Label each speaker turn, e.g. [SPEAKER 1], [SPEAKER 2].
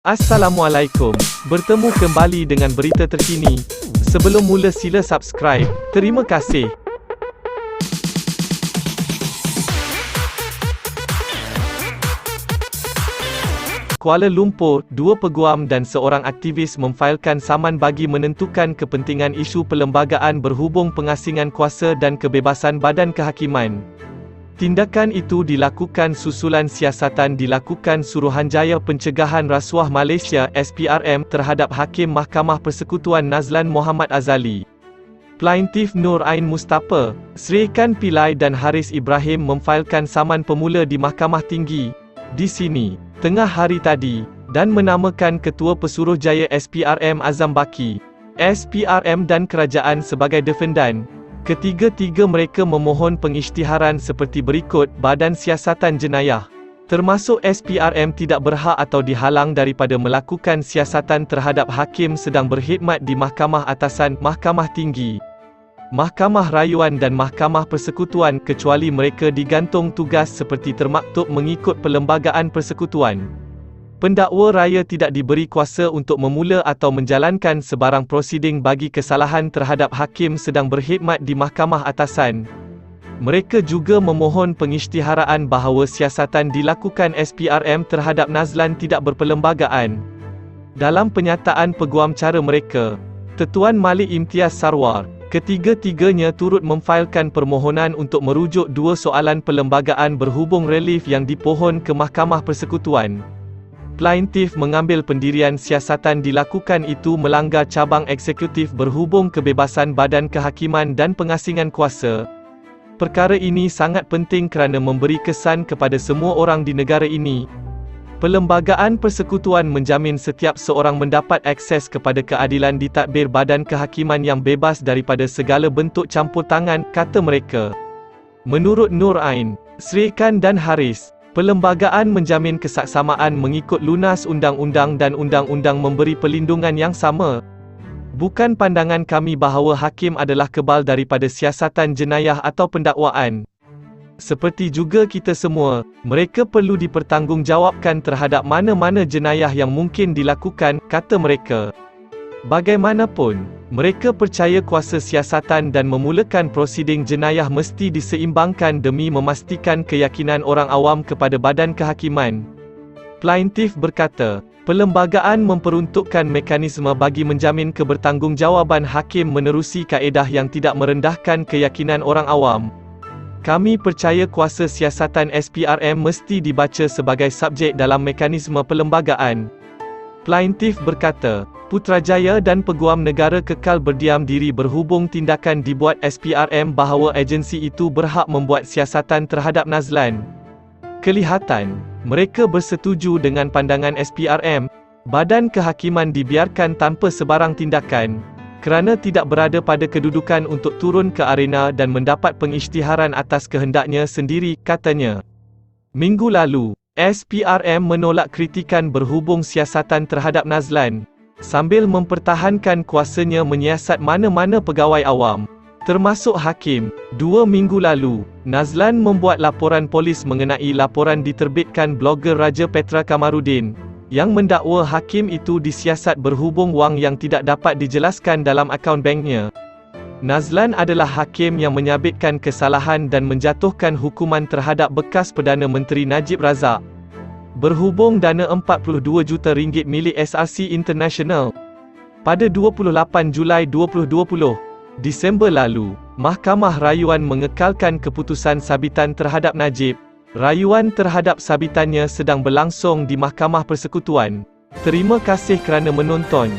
[SPEAKER 1] Assalamualaikum, bertemu kembali dengan berita terkini. Sebelum mula sila subscribe. Terima kasih. Kuala Lumpur, dua peguam dan seorang aktivis memfailkan saman bagi menentukan kepentingan isu perlembagaan berhubung pengasingan kuasa dan kebebasan badan kehakiman. Tindakan itu dilakukan susulan siasatan dilakukan Suruhanjaya Pencegahan Rasuah Malaysia (SPRM) terhadap Hakim Mahkamah Persekutuan Nazlan Mohamad Azali. Plaintif Nur Ain Mustafa, Srekan Pillai dan Haris Ibrahim memfailkan saman pemula di Mahkamah Tinggi di sini tengah hari tadi dan menamakan Ketua Pesuruhjaya SPRM Azam Baki, SPRM dan kerajaan sebagai defendan. Ketiga-tiga mereka memohon pengisytiharan seperti berikut. Badan Siasatan Jenayah, termasuk SPRM, tidak berhak atau dihalang daripada melakukan siasatan terhadap hakim sedang berkhidmat di Mahkamah Atasan, Mahkamah Tinggi, Mahkamah Rayuan dan Mahkamah Persekutuan kecuali mereka digantung tugas seperti termaktub mengikut Perlembagaan Persekutuan. Pendakwa raya tidak diberi kuasa untuk memula atau menjalankan sebarang prosiding bagi kesalahan terhadap hakim sedang berkhidmat di Mahkamah Atasan. Mereka juga memohon pengisytiharaan bahawa siasatan dilakukan SPRM terhadap Nazlan tidak berperlembagaan. Dalam penyataan peguam cara mereka, Tuan Malik Imtiaz Sarwar, ketiga-tiganya turut memfailkan permohonan untuk merujuk dua soalan perlembagaan berhubung relief yang dipohon ke Mahkamah Persekutuan. Plaintif mengambil pendirian siasatan dilakukan itu melanggar cabang eksekutif berhubung kebebasan badan kehakiman dan pengasingan kuasa. Perkara ini sangat penting kerana memberi kesan kepada semua orang di negara ini. Perlembagaan Persekutuan menjamin setiap seorang mendapat akses kepada keadilan ditadbir badan kehakiman yang bebas daripada segala bentuk campur tangan, kata mereka. Menurut Nur Ain, Srekan dan Haris, perlembagaan menjamin kesaksamaan mengikut lunas undang-undang dan undang-undang memberi perlindungan yang sama. Bukan pandangan kami bahawa hakim adalah kebal daripada siasatan jenayah atau pendakwaan. Seperti juga kita semua, mereka perlu dipertanggungjawabkan terhadap mana-mana jenayah yang mungkin dilakukan, kata mereka. Bagaimanapun, mereka percaya kuasa siasatan dan memulakan prosiding jenayah mesti diseimbangkan demi memastikan keyakinan orang awam kepada badan kehakiman. Plaintif berkata, perlembagaan memperuntukkan mekanisme bagi menjamin kebertanggungjawabban hakim menerusi kaedah yang tidak merendahkan keyakinan orang awam. Kami percaya kuasa siasatan SPRM mesti dibaca sebagai subjek dalam mekanisme perlembagaan. Plaintif berkata, Putrajaya dan Peguam Negara kekal berdiam diri berhubung tindakan dibuat SPRM bahawa agensi itu berhak membuat siasatan terhadap Nazlan. Kelihatan, mereka bersetuju dengan pandangan SPRM, badan kehakiman dibiarkan tanpa sebarang tindakan, kerana tidak berada pada kedudukan untuk turun ke arena dan mendapat pengisytiharan atas kehendaknya sendiri, katanya. Minggu lalu, SPRM menolak kritikan berhubung siasatan terhadap Nazlan, sambil mempertahankan kuasanya menyiasat mana-mana pegawai awam, termasuk hakim. 2 minggu lalu, Nazlan membuat laporan polis mengenai laporan diterbitkan blogger Raja Petra Kamarudin, yang mendakwa hakim itu disiasat berhubung wang yang tidak dapat dijelaskan dalam akaun banknya. Nazlan adalah hakim yang menyabitkan kesalahan dan menjatuhkan hukuman terhadap bekas Perdana Menteri Najib Razak berhubung dana RM42 juta milik SRC International. Pada 28 Julai 2020, Disember lalu, Mahkamah Rayuan mengekalkan keputusan sabitan terhadap Najib. Rayuan terhadap sabitannya sedang berlangsung di Mahkamah Persekutuan. Terima kasih kerana menonton.